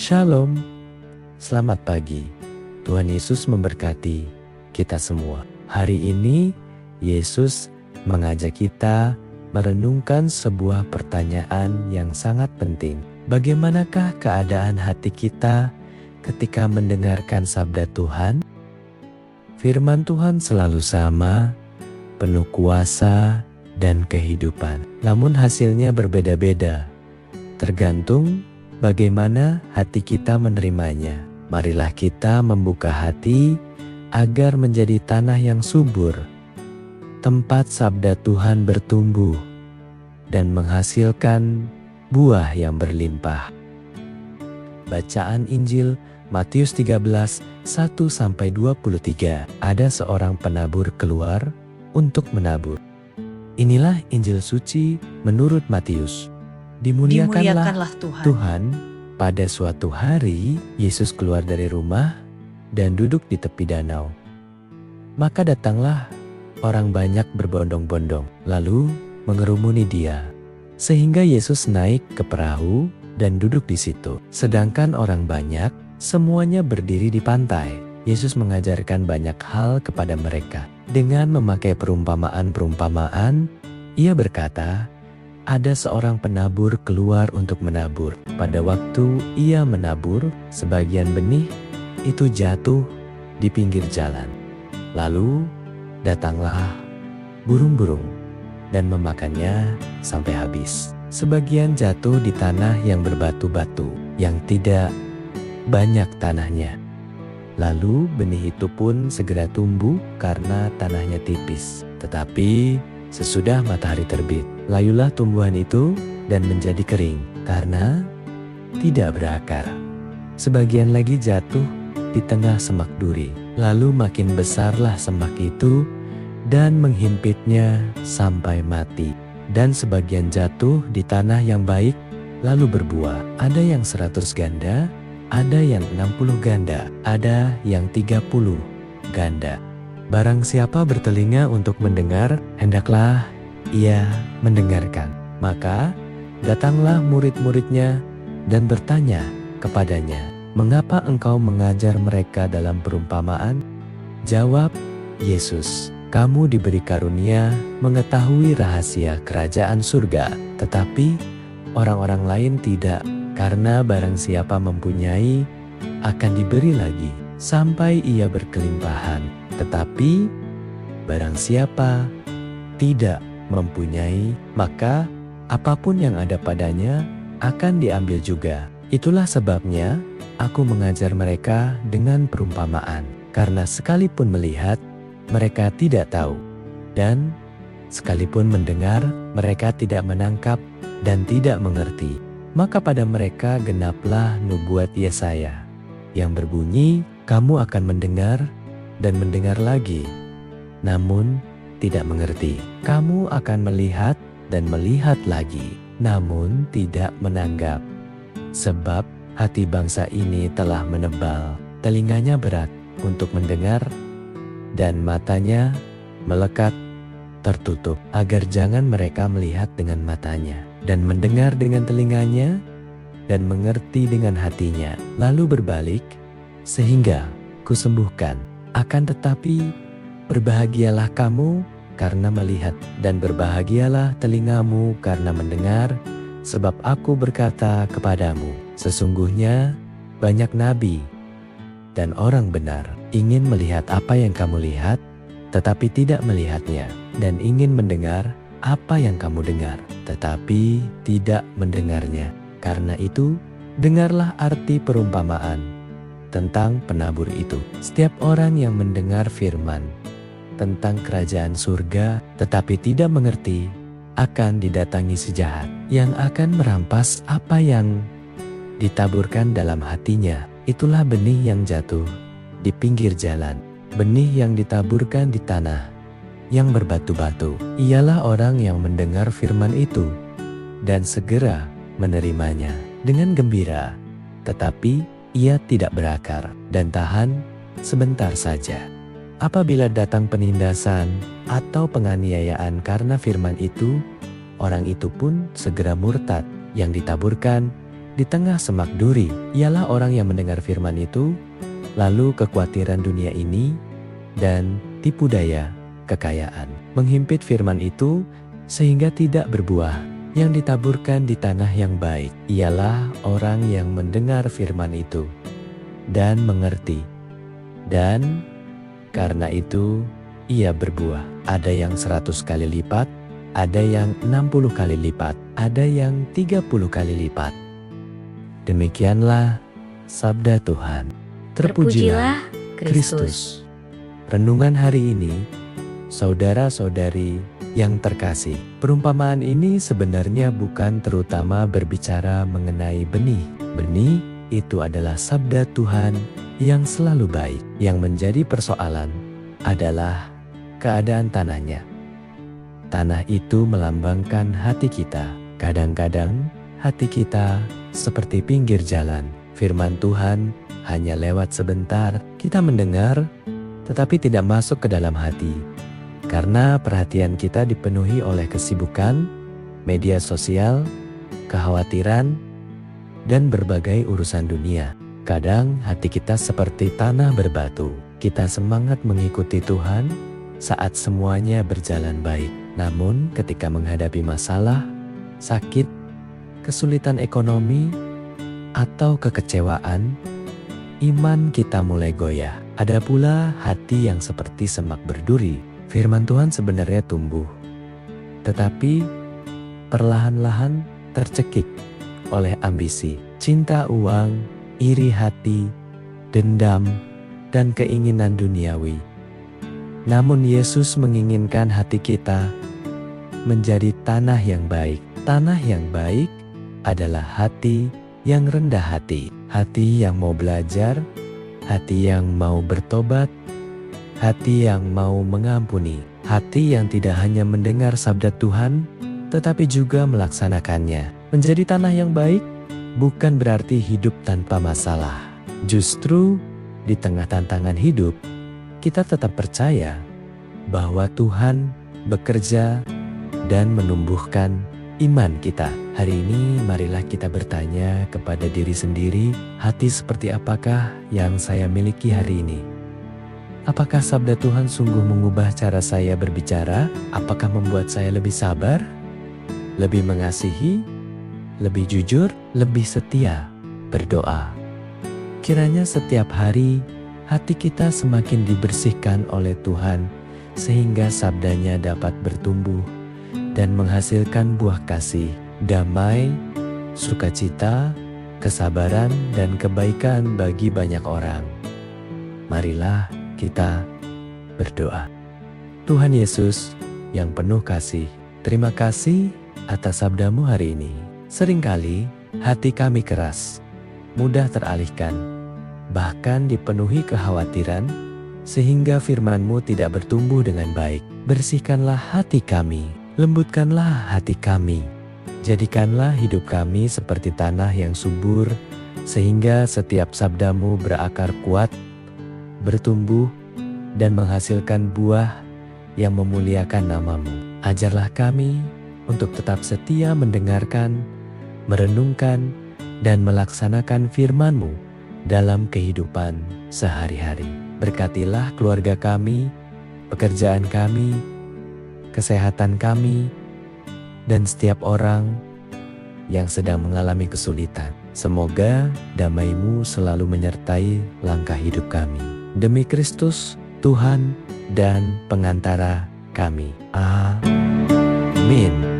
Shalom, selamat pagi. Tuhan Yesus memberkati kita semua. Hari ini Yesus mengajak kita merenungkan sebuah pertanyaan yang sangat penting. Bagaimanakah keadaan hati kita ketika mendengarkan sabda Tuhan? Firman Tuhan selalu sama, penuh kuasa dan kehidupan. Namun hasilnya berbeda-beda, tergantung bagaimana hati kita menerimanya. Marilah kita membuka hati agar menjadi tanah yang subur, tempat sabda Tuhan bertumbuh dan menghasilkan buah yang berlimpah. Bacaan Injil Matius 13, 1-23. Ada seorang penabur keluar untuk menabur. Inilah Injil suci menurut Matius. Dimuliakanlah Tuhan. Pada suatu hari, Yesus keluar dari rumah dan duduk di tepi danau. Maka datanglah orang banyak berbondong-bondong, lalu mengerumuni dia. Sehingga Yesus naik ke perahu dan duduk di situ. Sedangkan orang banyak, semuanya berdiri di pantai. Yesus mengajarkan banyak hal kepada mereka. Dengan memakai perumpamaan-perumpamaan, ia berkata, ada seorang penabur keluar untuk menabur. Pada waktu ia menabur, sebagian benih itu jatuh di pinggir jalan. Lalu datanglah burung-burung dan memakannya sampai habis. Sebagian jatuh di tanah yang berbatu-batu, yang tidak banyak tanahnya. Lalu benih itu pun segera tumbuh karena tanahnya tipis. Tetapi sesudah matahari terbit, layulah tumbuhan itu dan menjadi kering karena tidak berakar. Sebagian lagi jatuh di tengah semak duri. Lalu makin besarlah semak itu dan menghimpitnya sampai mati. Dan sebagian jatuh di tanah yang baik lalu berbuah. Ada yang 100 ganda, ada yang 60 ganda, ada yang 30 ganda. Barang siapa bertelinga untuk mendengar, hendaklah ia mendengarkan. Maka datanglah murid-muridnya dan bertanya kepadanya, mengapa engkau mengajar mereka dalam perumpamaan? Jawab Yesus, kamu diberi karunia mengetahui rahasia kerajaan surga, tetapi orang-orang lain tidak, karena barang siapa mempunyai akan diberi lagi sampai ia berkelimpahan. Tetapi barang siapa tidak mempunyai, maka apapun yang ada padanya akan diambil juga. Itulah sebabnya aku mengajar mereka dengan perumpamaan, karena sekalipun melihat, mereka tidak tahu, dan sekalipun mendengar, mereka tidak menangkap dan tidak mengerti. Maka pada mereka genaplah nubuat Yesaya yang berbunyi, kamu akan mendengar dan mendengar lagi, namun tidak mengerti. Kamu akan melihat dan melihat lagi, namun tidak menanggap. Sebab hati bangsa ini telah menebal, telinganya berat untuk mendengar, dan matanya melekat tertutup, agar jangan mereka melihat dengan matanya, dan mendengar dengan telinganya, dan mengerti dengan hatinya, lalu berbalik, sehingga kusembuhkan. Akan tetapi, berbahagialah kamu karena melihat, dan berbahagialah telingamu karena mendengar, sebab aku berkata kepadamu, sesungguhnya banyak nabi dan orang benar ingin melihat apa yang kamu lihat, tetapi tidak melihatnya, dan ingin mendengar apa yang kamu dengar, tetapi tidak mendengarnya. Karena itu, dengarlah arti perumpamaan tentang penabur itu. Setiap orang yang mendengar firman tentang kerajaan surga tetapi tidak mengerti, akan didatangi si jahat yang akan merampas apa yang ditaburkan dalam hatinya. Itulah benih yang jatuh di pinggir jalan. Benih yang ditaburkan di tanah yang berbatu-batu ialah orang yang mendengar firman itu dan segera menerimanya dengan gembira, tetapi ia tidak berakar dan tahan sebentar saja. Apabila datang penindasan atau penganiayaan karena firman itu, orang itu pun segera murtad. Yang ditaburkan di tengah semak duri ialah orang yang mendengar firman itu, lalu kekhawatiran dunia ini dan tipu daya kekayaan menghimpit firman itu sehingga tidak berbuah. Yang ditaburkan di tanah yang baik ialah orang yang mendengar firman itu dan mengerti, dan karena itu ia berbuah. Ada yang 100 kali lipat, ada yang 60 kali lipat, ada yang 30 kali lipat. Demikianlah sabda Tuhan. Terpujilah Kristus. Renungan hari ini, saudara-saudari yang terkasih, perumpamaan ini sebenarnya bukan terutama berbicara mengenai benih. Benih itu adalah sabda Tuhan yang selalu baik. Yang menjadi persoalan adalah keadaan tanahnya. Tanah itu melambangkan hati kita. Kadang-kadang hati kita seperti pinggir jalan. Firman Tuhan hanya lewat sebentar, kita mendengar, tetapi tidak masuk ke dalam hati. Karena perhatian kita dipenuhi oleh kesibukan, media sosial, kekhawatiran, dan berbagai urusan dunia. Kadang hati kita seperti tanah berbatu. Kita semangat mengikuti Tuhan saat semuanya berjalan baik. Namun ketika menghadapi masalah, sakit, kesulitan ekonomi, atau kekecewaan, iman kita mulai goyah. Ada pula hati yang seperti semak berduri. Firman Tuhan sebenarnya tumbuh, tetapi perlahan-lahan tercekik oleh ambisi, cinta uang, iri hati, dendam, dan keinginan duniawi. Namun Yesus menginginkan hati kita menjadi tanah yang baik. Tanah yang baik adalah hati yang rendah hati, hati yang mau belajar, hati yang mau bertobat, hati yang mau mengampuni, hati yang tidak hanya mendengar sabda Tuhan, tetapi juga melaksanakannya. Menjadi tanah yang baik bukan berarti hidup tanpa masalah. Justru di tengah tantangan hidup, kita tetap percaya bahwa Tuhan bekerja dan menumbuhkan iman kita. Hari ini marilah kita bertanya kepada diri sendiri, hati seperti apakah yang saya miliki hari ini? Apakah sabda Tuhan sungguh mengubah cara saya berbicara? Apakah membuat saya lebih sabar, lebih mengasihi, lebih jujur, lebih setia berdoa? Kiranya setiap hari hati kita semakin dibersihkan oleh Tuhan sehingga sabdanya dapat bertumbuh dan menghasilkan buah kasih, damai, sukacita, kesabaran, dan kebaikan bagi banyak orang. Marilah kita berdoa. Tuhan Yesus yang penuh kasih, terima kasih atas sabdamu hari ini. Seringkali hati kami keras, mudah teralihkan, bahkan dipenuhi kekhawatiran, sehingga firman-Mu tidak bertumbuh dengan baik. Bersihkanlah hati kami, lembutkanlah hati kami. Jadikanlah hidup kami seperti tanah yang subur, sehingga setiap sabda-Mu berakar kuat, bertumbuh, dan menghasilkan buah yang memuliakan nama-Mu. Ajarlah kami untuk tetap setia mendengarkan, merenungkan, dan melaksanakan firman-Mu dalam kehidupan sehari-hari. Berkatilah keluarga kami, pekerjaan kami, kesehatan kami, dan setiap orang yang sedang mengalami kesulitan. Semoga damai-Mu selalu menyertai langkah hidup kami. Demi Kristus, Tuhan dan pengantara kami. Amin.